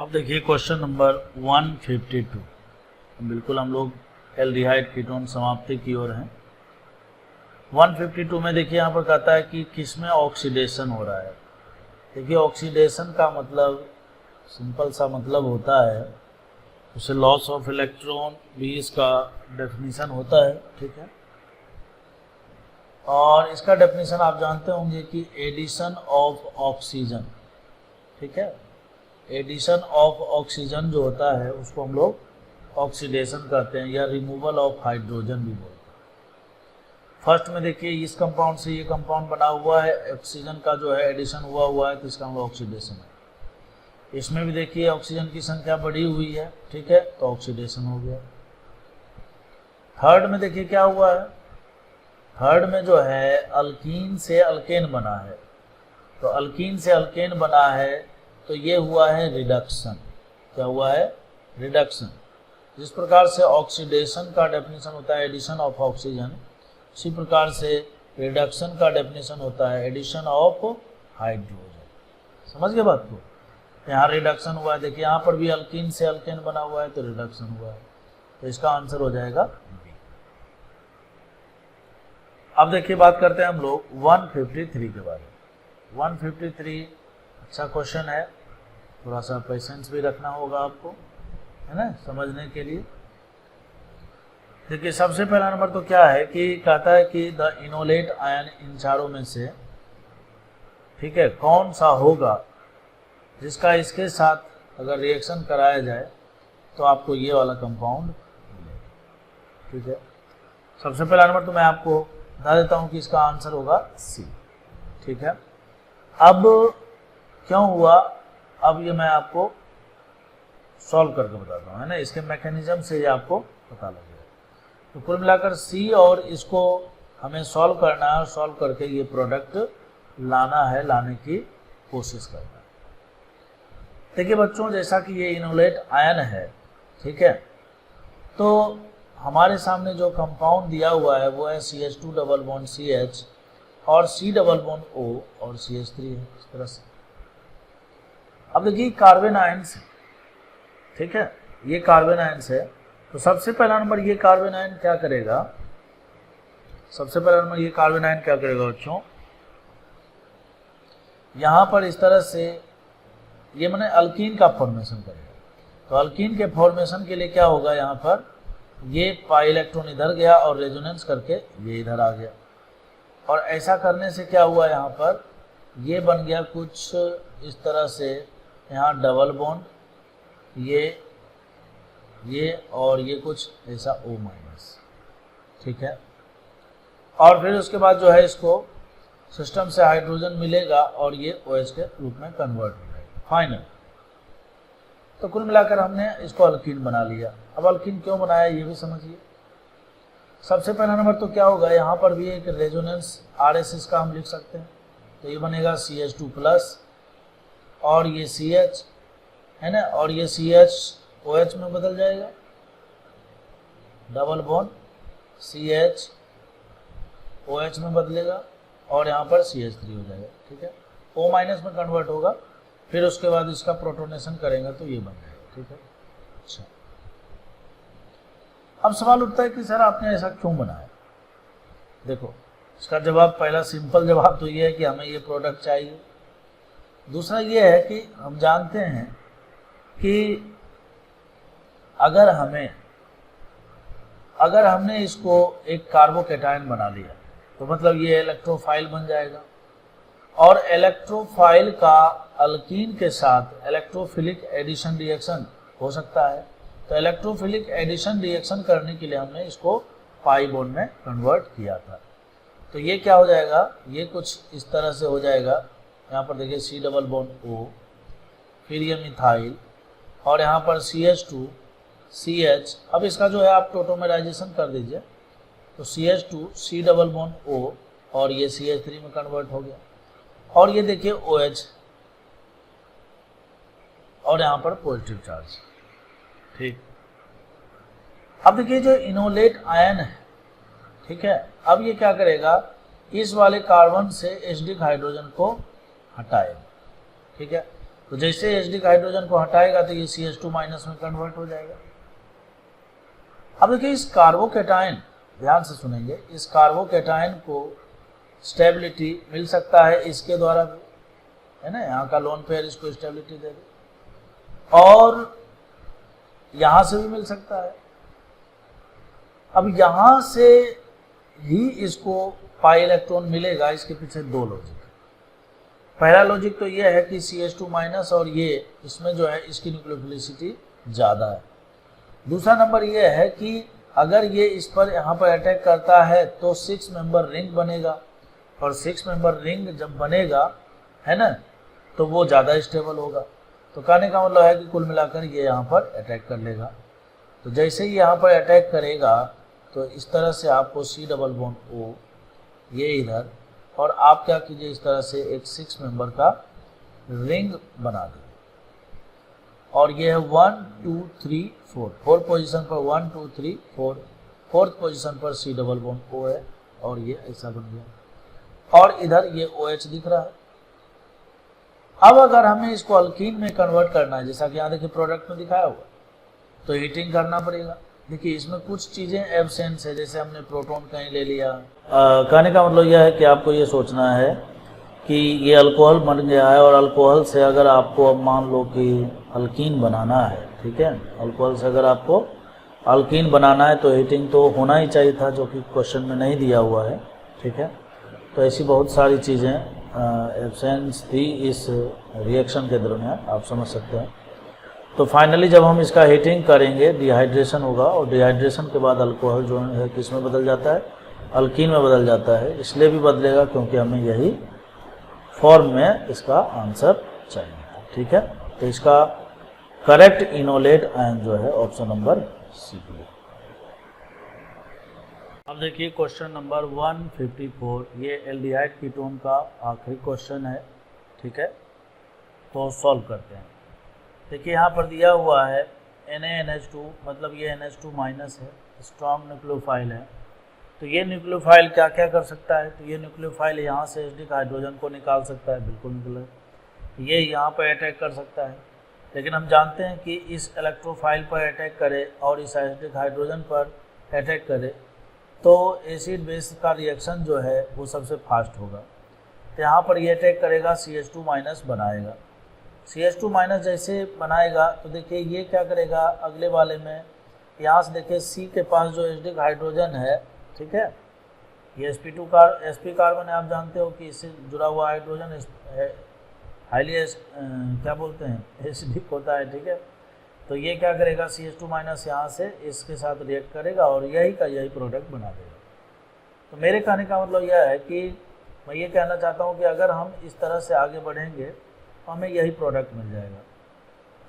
अब देखिए question number 152। बिल्कुल हम लोग एल्डिहाइड कीटोन समाप्ति की ओर हैं। 152 में देखिए यहाँ पर कहता है कि किसमें ऑक्सीडेशन हो रहा है। देखिए ऑक्सीडेशन का मतलब सिंपल सा मतलब होता है, उसे लॉस ऑफ इलेक्ट्रॉन भी इसका डेफिनेशन होता है, ठीक है। और इसका डेफिनेशन आप जानते होंगे कि एडिशन ऑफ ऑक्सीजन, ठीक है। एडिशन ऑफ ऑक्सीजन जो होता है उसको हम लोग ऑक्सीडेशन कहते हैं या रिमूवल ऑफ हाइड्रोजन भी बोलते हैं। फर्स्ट में देखिए इस कंपाउंड से ये कंपाउंड बना हुआ है, ऑक्सीजन का जो है एडिशन हुआ है तो इसका हम ऑक्सीडेशन है। इसमें भी देखिए ऑक्सीजन की संख्या बढ़ी हुई है, ठीक है, तो ऑक्सीडेशन हो गया। थर्ड में देखिए क्या हुआ है, थर्ड में जो है अल्कीन से अल्केन बना है, तो अल्कीन से अल्केन बना है तो ये हुआ है रिडक्शन। क्या हुआ है? रिडक्शन। जिस प्रकार से ऑक्सीडेशन का डेफिनेशन होता है एडिशन ऑफ ऑक्सीजन, उसी प्रकार से रिडक्शन का डेफिनेशन होता है एडिशन ऑफ हाइड्रोजन। समझ गए बात को? यहाँ रिडक्शन हुआ है, देखिए यहाँ पर भी अल्कीन से अल्केन बना हुआ है तो रिडक्शन हुआ है, तो इसका आंसर हो जाएगा बी। अब देखिए बात करते हैं हम लोग 153 के बारे में। 153 अच्छा क्वेश्चन है, थोड़ा सा पेशेंस भी रखना होगा आपको, है ना, समझने के लिए। देखिए सबसे पहला नंबर तो क्या है कि कहता है कि द इनोलेट आयन इन चारों में से, ठीक है, कौन सा होगा जिसका इसके साथ अगर रिएक्शन कराया जाए तो आपको ये वाला कंपाउंड मिलेगा, ठीक है। सबसे पहला नंबर तो मैं आपको बता देता हूं कि इसका आंसर होगा सी, ठीक है। अब क्यों हुआ, अब ये मैं आपको सॉल्व करके बताता हूँ, है ना, इसके मैकेनिज्म से ये आपको पता लगेगा। तो कुल मिलाकर सी और इसको हमें सॉल्व करना है और सॉल्व करके ये प्रोडक्ट लाना है, लाने की कोशिश करना है। देखिए बच्चों, जैसा कि ये इनोलेट आयन है, ठीक है, तो हमारे सामने जो कंपाउंड दिया हुआ है वो है CH2 डबल बॉन्ड CH और C डबल बॉन्ड O और CH3 है, इस तरह से। अब देखिए कार्बन आयन्स, ठीक है, ये कार्बन आयन्स है, तो सबसे पहला नंबर ये कार्बन आयन क्या करेगा, सबसे पहला नंबर ये कार्बन आयन क्या करेगा बच्चों, यहां पर इस तरह से ये माने अल्कीन का फॉर्मेशन करेगा। तो अल्कीन के फॉर्मेशन के लिए क्या होगा, यहाँ पर ये पाई इलेक्ट्रॉन इधर गया और रेजोनेंस करके ये इधर आ गया, और ऐसा करने से क्या हुआ, यहाँ पर ये बन गया कुछ इस तरह से, यहाँ डबल बॉन्ड, ये और ये कुछ ऐसा O माइनस, ठीक है। और फिर उसके बाद जो है इसको सिस्टम से हाइड्रोजन मिलेगा और ये OH के रूप में कन्वर्ट हो जाएगा फाइनल। तो कुल मिलाकर हमने इसको अल्कीन बना लिया। अब अल्कीन क्यों बनाया ये भी समझिए। सबसे पहला नंबर तो क्या होगा, यहाँ पर भी एक रेजोनेंस RSS का हम लिख सकते हैं, तो ये बनेगा CH2 प्लस और ये CH, है ना, और ये CH OH में बदल जाएगा, डबल बॉन्ड CH OH में बदलेगा और यहाँ पर CH3 हो जाएगा, ठीक है, O माइनस में कन्वर्ट होगा, फिर उसके बाद इसका प्रोटोनेशन करेंगे तो ये बन जाएगा, ठीक है। अच्छा, अब सवाल उठता है कि सर आपने ऐसा क्यों बनाया। देखो इसका जवाब, पहला सिंपल जवाब तो ये है कि हमें ये प्रोडक्ट चाहिए। दूसरा ये है कि हम जानते हैं कि अगर हमने इसको एक कार्बोकैटायन बना लिया तो मतलब ये इलेक्ट्रोफाइल बन जाएगा, और इलेक्ट्रोफाइल का अल्कीन के साथ इलेक्ट्रोफिलिक एडिशन रिएक्शन हो सकता है। तो इलेक्ट्रोफिलिक एडिशन रिएक्शन करने के लिए हमने इसको पाई बॉन्ड में कन्वर्ट किया था। तो ये क्या हो जाएगा, ये कुछ इस तरह से हो जाएगा। यहाँ पर देखिए C डबल बॉन्ड O, फिर ये मिथाइल, और यहाँ पर CH2 CH। अब इसका जो है आप टोटोमेराइजेशन कर दीजिए, तो CH2 C double bond O और ये CH3 में कन्वर्ट हो गया, और ये देखिए OH और यहाँ पर पॉजिटिव चार्ज, ठीक। अब देखिए जो इनोलेट आयन है, ठीक है, अब ये क्या करेगा, इस वाले कार्बन से एसिडिक हाइड्रोजन को हटाएगा, ठीक है। तो जैसे एसिडिक हाइड्रोजन को हटाएगा तो ये CH2 माइनस में कन्वर्ट हो जाएगा। अब देखिए इस कार्बोकेटाइन, ध्यान से सुनेंगे, इस कार्बोकेटाइन को स्टेबिलिटी मिल सकता है इसके द्वारा भी, है ना, यहाँ का लोन पेयर इसको स्टेबिलिटी दे दे, और यहाँ से भी मिल सकता है। अब यहाँ से ही इसको पाई इलेक्ट्रॉन मिलेगा, इसके पीछे दो लॉजिक। पहला लॉजिक तो ये है कि CH2 माइनस और ये इसमें जो है इसकी न्यूक्लियोफिलिसिटी ज़्यादा है। दूसरा नंबर ये है कि अगर ये इस पर यहाँ पर अटैक करता है तो 6 मेंबर रिंग बनेगा, और 6 मेंबर रिंग जब बनेगा, है ना, तो वो ज़्यादा स्टेबल होगा। तो कहने का मतलब है कि कुल मिलाकर ये यहाँ पर अटैक कर लेगा। तो जैसे ही यहाँ पर अटैक करेगा तो इस तरह से आपको C डबल बॉन्ड O ये इधर, और आप क्या कीजिए, इस तरह से एक 6 मेंबर का रिंग बना दीजिए, और ये है 1 2 3 4, 4 पोजीशन पर 1 2 3 4, 4th पोजीशन पर C डबल बॉन्ड O है, और ये ऐसा बन गया, और इधर ये OH दिख रहा है। अब अगर हमें इसको अल्कीन में कन्वर्ट करना है, जैसा कि यहाँ देखिए प्रोडक्ट में दिखाया हुआ, तो हीटिंग करना पड़ेगा। देखिए इसमें कुछ चीज़ें एब्सेंट है, जैसे हमने प्रोटॉन कहीं ले लिया। कहने का मतलब यह है कि आपको ये सोचना है कि ये अल्कोहल बन गया है, और अल्कोहल से अगर आपको, अब मान लो कि अल्कीन बनाना है, ठीक है, अल्कोहल से अगर आपको अल्कीन बनाना है तो हीटिंग तो होना ही चाहिए था, जो कि क्वेश्चन में नहीं दिया हुआ है, ठीक है। तो ऐसी बहुत सारी चीज़ें एब्सेंस थी इस रिएक्शन के दरमियान, आप समझ सकते हैं। तो फाइनली जब हम इसका हीटिंग करेंगे, डिहाइड्रेशन होगा, और डिहाइड्रेशन के बाद अल्कोहल जो है किस में बदल जाता है, अल्कीन में बदल जाता है। इसलिए भी बदलेगा क्योंकि हमें यही फॉर्म में इसका आंसर चाहिए, ठीक है। तो इसका करेक्ट इनोलेट आयन जो है ऑप्शन नंबर सी है। अब देखिए क्वेश्चन नंबर 154, ये एल्डिहाइड कीटोन का आखिरी क्वेश्चन है, ठीक है। तो सॉल्व करते हैं। देखिए यहाँ पर दिया हुआ है NaNH2, मतलब ये NH2 माइनस है, स्ट्रॉन्ग न्यूक्लियोफाइल है। तो ये न्यूक्लियोफाइल क्या क्या कर सकता है, तो ये न्यूक्लियोफाइल यहाँ से एसिडिक हाइड्रोजन को निकाल सकता है, बिल्कुल निकले। ये यहाँ पर अटैक कर सकता है, लेकिन हम जानते हैं कि इस इलेक्ट्रोफाइल पर अटैक करे और इस एसिडिक हाइड्रोजन पर अटैक करे तो एसिड बेस का रिएक्शन जो है वो सबसे फास्ट होगा। तो यहाँ पर ये अटैक करेगा, CH2 माइनस बनाएगा। CH2 माइनस जैसे बनाएगा तो देखिए ये क्या करेगा, अगले वाले में यहाँ से देखिए C के पास जो एसिडिक हाइड्रोजन है, ठीक है, ये sp2 sp कार्बन है, आप जानते हो कि इससे जुड़ा हुआ हाइड्रोजन हाईली क्या बोलते हैं, एसिडिक होता है, ठीक है। तो ये क्या करेगा, CH2 माइनस यहाँ से इसके साथ रिएक्ट करेगा और यही का यही प्रोडक्ट बना देगा। तो मेरे कहने का मतलब यह है कि मैं ये कहना चाहता हूँ कि अगर हम इस तरह से आगे बढ़ेंगे तो हमें यही प्रोडक्ट मिल जाएगा।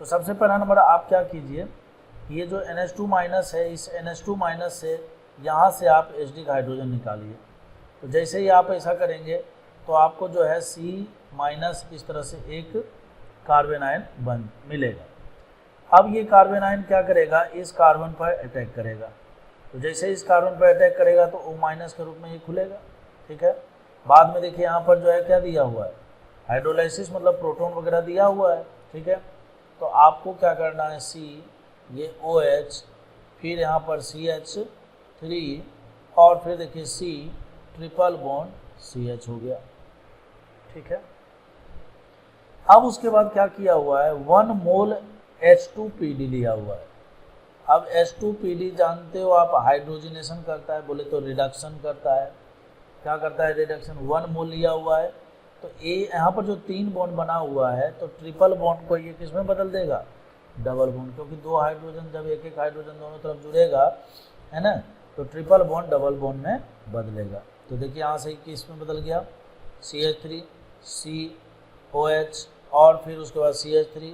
तो सबसे पहला नंबर आप क्या कीजिए, ये जो NH2 माइनस है, इस NH2 माइनस से यहाँ से आप एसिडिक हाइड्रोजन निकालिए। तो जैसे ही आप ऐसा करेंगे तो आपको जो है C माइनस इस तरह से एक कार्बन आयन मिलेगा। अब ये कार्बन आयन क्या करेगा, इस कार्बन पर अटैक करेगा। तो जैसे इस कार्बन पर अटैक करेगा तो O माइनस के रूप में ये खुलेगा, ठीक है। बाद में देखिए यहाँ पर जो है क्या दिया हुआ है, हाइड्रोलाइसिस मतलब प्रोटॉन वगैरह दिया हुआ है, ठीक है। तो आपको क्या करना है, C ये OH, फिर यहाँ पर CH3 और फिर देखिए C ट्रिपल बॉन्ड CH हो गया, ठीक है। अब उसके बाद क्या किया हुआ है, 1 मोल H2PD लिया हुआ है। अब H2PD जानते हो आप, हाइड्रोजनेशन करता है, बोले तो रिडक्शन करता है। क्या करता है, रिडक्शन। 1 मोल लिया हुआ है तो ए यहाँ पर जो 3 बॉन्ड बना हुआ है तो ट्रिपल बॉन्ड को ये किस में बदल देगा, डबल बॉन्ड, क्योंकि 2 हाइड्रोजन जब एक हाइड्रोजन दोनों तरफ जुड़ेगा, है ना, तो ट्रिपल बॉन्ड डबल बॉन्ड में बदलेगा। तो देखिए यहाँ से किस में बदल गया, CH3 COH और फिर उसके बाद CH3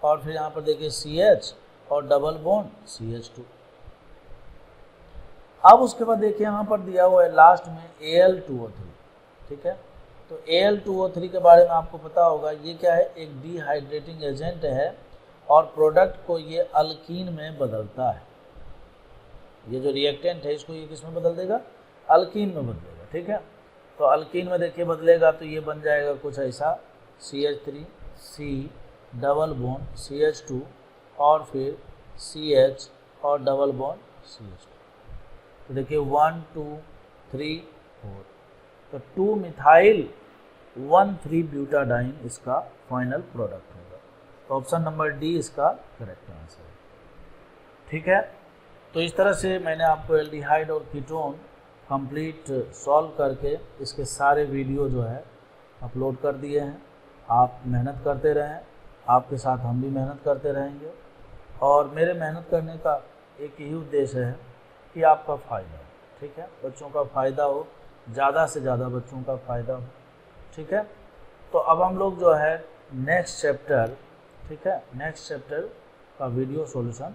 और फिर यहाँ पर देखिए CH और डबल बॉन्ड CH2। अब उसके बाद देखिए यहाँ पर दिया हुआ है लास्ट में Al2O3, ठीक है। तो Al2O3 के बारे में आपको पता होगा, ये क्या है, एक डिहाइड्रेटिंग एजेंट है और प्रोडक्ट को ये अल्कीन में बदलता है। ये जो रिएक्टेंट है इसको ये किस में बदल देगा, अल्कीन में बदलेगा, ठीक है। तो अल्कीन में देखिए बदलेगा तो ये बन जाएगा कुछ ऐसा, CH3 डबल बॉन्ड CH2 और फिर CH और डबल बॉन्ड CH2। तो देखिए 1 2 3 4, तो 2 मिथाइल 1,3 ब्यूटाडाइन इसका फाइनल प्रोडक्ट होगा। तो ऑप्शन नंबर डी इसका करेक्ट आंसर है। ठीक है, तो इस तरह से मैंने आपको एल्डिहाइड और कीटोन कंप्लीट सॉल्व करके इसके सारे वीडियो जो है अपलोड कर दिए हैं। आप मेहनत करते रहें, आपके साथ हम भी मेहनत करते रहेंगे, और मेरे मेहनत करने का एक ही उद्देश्य है कि आपका फ़ायदा हो। ठीक है, बच्चों का फ़ायदा हो, ज़्यादा से ज़्यादा बच्चों का फ़ायदा हो। ठीक है, तो अब हम लोग जो है नेक्स्ट चैप्टर, ठीक है, नेक्स्ट चैप्टर का वीडियो सॉल्यूशन